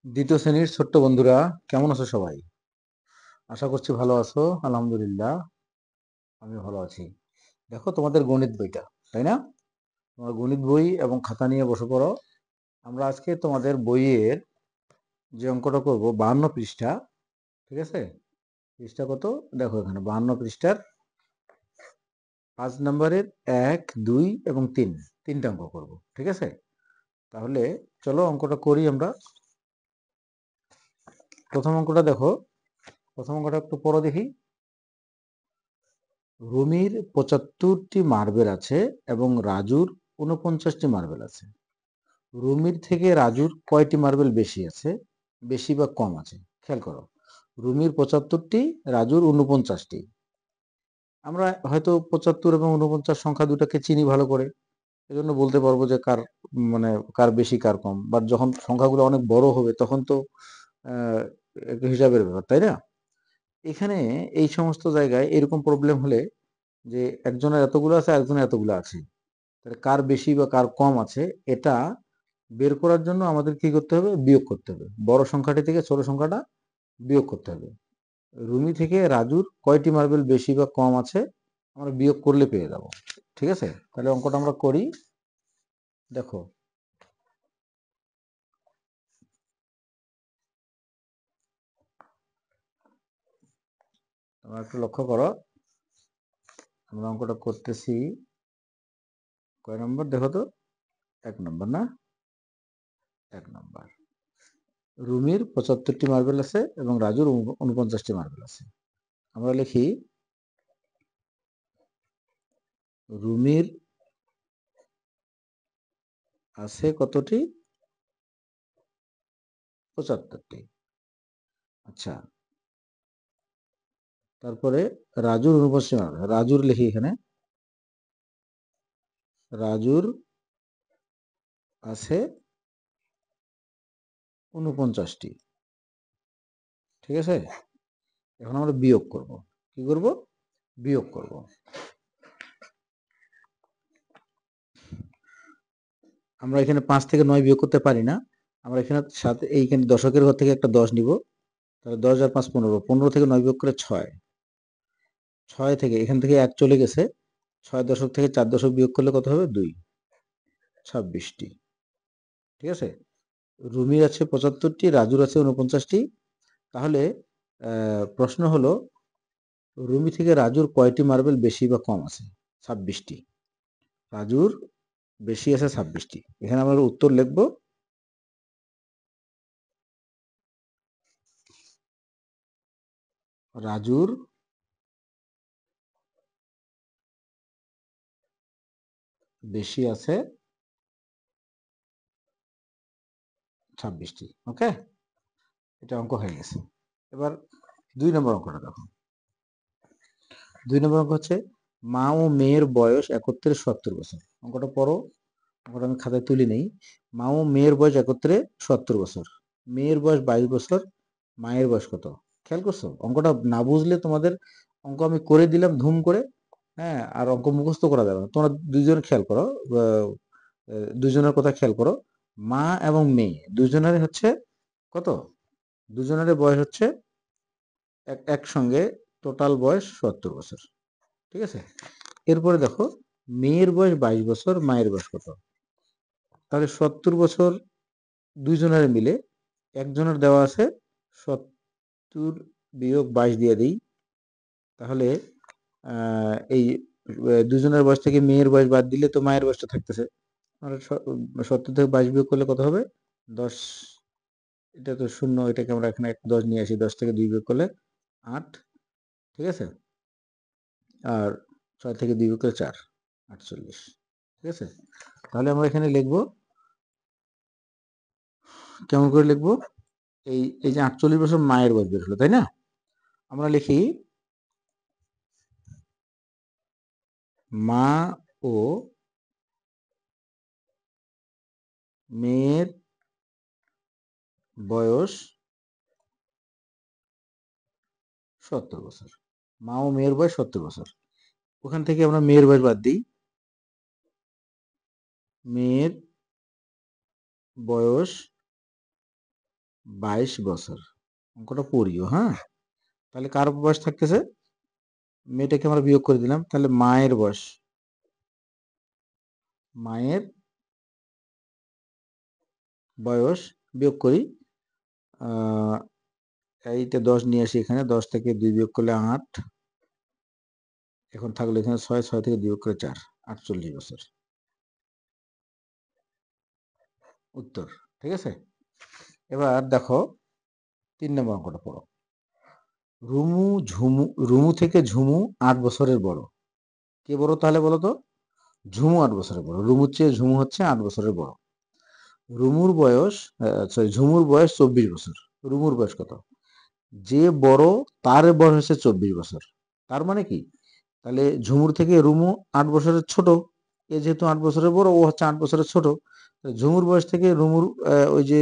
দ্বিতীয় শ্রেণীর ছোট্ট বন্ধুরা, কেমন আছো সবাই? আশা করছি ভালো আছো। আলহামদুলিল্লাহ, আমি ভালো আছি। দেখো তোমাদের গণিত বইটা, তাই না? তোমার গণিত বই এবং খাতা নিয়ে বসে পড়ো। আমরা আজকে তোমাদের বইয়ের যে অঙ্কটা করব 52 পৃষ্ঠা, ঠিক আছে? পৃষ্ঠা কত? দেখো এখানে 52 পৃষ্ঠার 5 নম্বরের 1, 2 এবং 3, তিনটা অঙ্ক করব, ঠিক আছে? তাহলে চলো অঙ্কটা করি আমরা। প্রথম অঙ্কটা দেখো, প্রথম অঙ্কটা একটু পড়ো দেখি। রুমির 75টি মার্বেল আছে এবং রাজুর 49টি মার্বেল আছে। রুমির থেকে রাজুর কয়টি মার্বেল বেশি আছে, বেশি বা কম আছে? খেয়াল করো, রুমির 75টি, রাজুর 49টি। আমরা হয়তো 75 এবং 49 সংখ্যা দুটাকে চিনি ভালো করে, এজন্য বলতে পারবো যে কার মানে কার বেশি কার কম। বাট যখন সংখ্যাগুলো অনেক বড় হবে তখন তো আহ, একটা হিসাবের ব্যাপার, তাই না? এখানে এই সমস্ত জায়গায় এরকম প্রবলেম হলে যে একজনের এতগুলো আছে, একজনের এতগুলো আছে, তাহলে কার বেশি বা কার কম আছে এটা বের করার জন্য আমাদের কি করতে হবে? বিয়োগ করতে হবে। বড় সংখ্যাটি থেকে ছোট সংখ্যাটা বিয়োগ করতে হবে। রুমি থেকে রাজুর কয়টি মার্বেল বেশি বা কম আছে আমরা বিয়োগ করলে পেয়ে যাব, ঠিক আছে? তাহলে অঙ্কটা আমরা করি। দেখো, তোমরা একটু লক্ষ্য করো, আমরা অঙ্কটা করতেছি। কয় নম্বর দেখো তো? 1 নম্বর না? 1 নম্বর। রুমির 75টি মার্বেল আছে এবং রাজুর 49টি মার্বেল আছে। আমরা লিখি রুমির আছে কতটি? 75টি। আচ্ছা, তারপরে রাজুর 49টি মার্বেল। রাজুর লিখি এখানে, রাজুর আছে 49টি, ঠিক আছে? এখন আমরা বিয়োগ করব। কি করব? বিয়োগ করব। আমরা এখানে 5 থেকে 9 বিয়োগ করতে পারি না। আমরা এখানে সাথে এইখানে দশকের ঘর থেকে একটা 10 নিব। তাহলে 10 আর 5 15, 15 থেকে 9 বিয়োগ করে 6, 6 থেকে এখান থেকে 1 চলে গেছে, 6 দশক থেকে 4 দশক বিয়োগ করলে কত হবে? 2, 26টি, ঠিক আছে? রুমির আছে 75টি, রাজুর আছে 49টি। তাহলে প্রশ্ন হলো, রুমি থেকে রাজুর কয়টি মার্বেল বেশি বা কম আছে? 26টি। রাজুর বেশি আছে 26টি। এখানে আমরা উত্তর লিখব, রাজুর বেশি আছে 26টি। ওকে, এটা অঙ্ক হয়ে গেছে। এবার 2 নম্বর অঙ্কটা দেখো। 2 নম্বর অঙ্ক হচ্ছে, মা ও মেয়ের বয়স একত্রে 70 বছর। অঙ্কটা পড়ো। অঙ্কটা আমি খাতায় তুলি নেই। মা ও মেয়ের বয়স একত্রে 70 বছর। মেয়ের বয়স 22 বছর, মায়ের বয়স কত? খেয়াল করছো? অঙ্কটা না বুঝলে তোমাদের অঙ্ক আমি করে দিলাম ধুম করে, হ্যাঁ, আর অঙ্ক মুখস্থ করা যাবে না। তোমরা দুইজন খেয়াল করো, দুজনের কথা খেয়াল করো। মা এবং মেয়ে দুজনের হচ্ছে কত? দুজনের বয়স হচ্ছে একসঙ্গে টোটাল বয়স 70 বছর, ঠিক আছে? এরপরে দেখো, মেয়ের বয়স 22 বছর, মায়ের বয়স কত? তাহলে 70 বছর দুইজনের মিলে, একজনের দেওয়া আছে 70 বিয়োগ 22 দিয়ে দিই। তাহলে এই দুজনের বয়স থেকে মেয়ের বয়স বাদ দিলে তো মায়ের বয়সটা থাকতেছে। আর 70 থেকে 22 বিয়োগ করলে কত হবে? 10। এটা তো শূন্য, এটাকে আমরা এখানে 10 নিয়ে আসি, 10 থেকে 2 বিয়োগ করলে 8, ঠিক আছে? আর 6 থেকে 2 বিয়োগ করলে 4, 48, ঠিক আছে? তাহলে আমরা এখানে লিখবো, কেমন করে লিখবো? এই এই যে 48 বছর মায়ের বয়স বের হলো, তাই না? আমরা লিখি মা ও মেয়ের বয়স 70 বছর। মা ও মেয়ের বয়স 70 বছর। ওখান থেকে আমরা মেয়ের বয়স বাদ দিই। মেয়ের বয়স 22 বছর। অঙ্কটা পড়িও, হ্যাঁ। তাহলে কার বয়স থাকতেছে? মেয়েটাকে আমরা বিয়োগ করে দিলাম, তাহলে মায়ের বয়স, মায়ের বয়স বিয়োগ করি। এইটা 10 নিয়ে আসি এখানে, 10 থেকে 2 বিয়োগ করলে 8, এখন থাকলো এখানে 6, 6 থেকে 2 বিয়োগ করে 4, 48 বছর উত্তর। ঠিক আছে, এবার দেখো 3 নম্বর অঙ্কটা পড়ো। রুমু থেকে ঝুমু 8 বছরের বড়। কে বড় তাহলে বলো তো? ঝুমু 8 বছরের বড়, রুমুর চেয়ে ঝুমু হচ্ছে 8 বছরের বড়। রুমুর বয়স, ঝুমুর বয়স 24 বছর। রুমুর বয়স কত? যে বড় তার বয়স হচ্ছে 24 বছর। তার মানে কি? তাহলে ঝুমুর থেকে রুমু 8 বছরের ছোট, এ যেহেতু 8 বছরের বড়, ও হচ্ছে 8 বছরের ছোট। ঝুমুর বয়স থেকে রুমুর ওই যে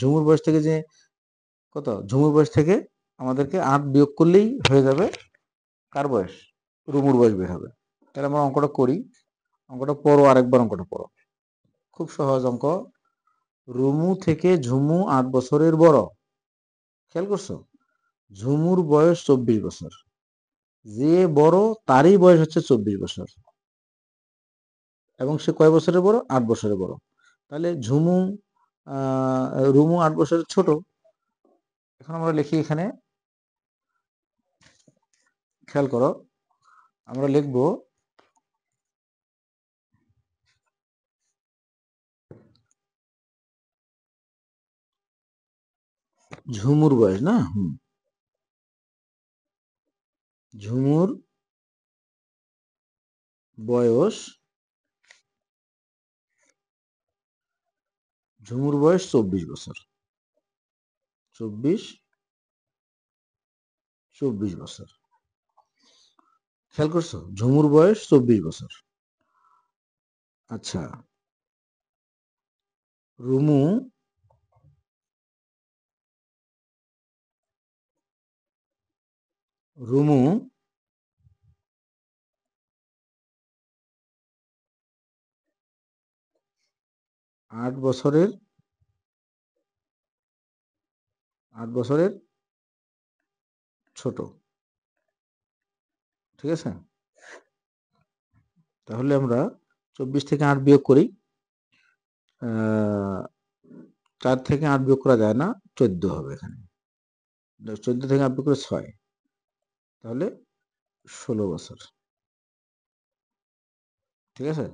ঝুমুর বয়স থেকে যে কত, ঝুমুর বয়স থেকে আমাদেরকে 8 বিয়োগ করলেই হয়ে যাবে কার বয়স? রুমুর বয়স বের হবে। তাহলে আমরা অঙ্কটা করি, অঙ্কটা পড়ো, আরেকবার অঙ্কটা পড়ো, খুব সহজ অঙ্ক। রুমু থেকে ঝুমু 8 বছরের বড়, খেয়াল করছো? ঝুমুর বয়স 24 বছর, যে বড় তারই বয়স হচ্ছে 24 বছর, এবং সে কয় বছরের বড়? 8 বছরের বড়। তাহলে রুমু 8 বছরের ছোট। এখন আমরা লিখি এখানে, খেয়াল করো, আমরা লিখব ঝুমুর বয়স, না? ঝুমুর বয়স, ঝুমুর বয়স 24 বছর। 24 বছর, খেয়াল করছো? ঝুমুর বয়স 24 বছর। আচ্ছা, রুমু রুমু 8 বছরের 8 বছরের ছোট। ঠিক আছে, তাহলে আমরা 24 থেকে 8 বিয়োগ করি। 4 থেকে 8 বিয়োগ করা যায় না, 14 হবে এখানে। 14 থেকে 8 বিয়োগ করে 6, তাহলে 16 বছর। ঠিক আছে,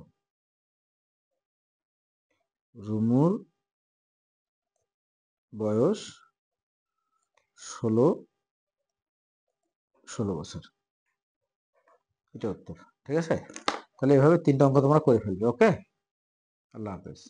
রুমুর বয়স 16 বছর, এটা উত্তর। ঠিক আছে, তাহলে এভাবে 3টা অঙ্ক তোমরা করে ফেলবে। ওকে, আল্লাহ হাফেজ।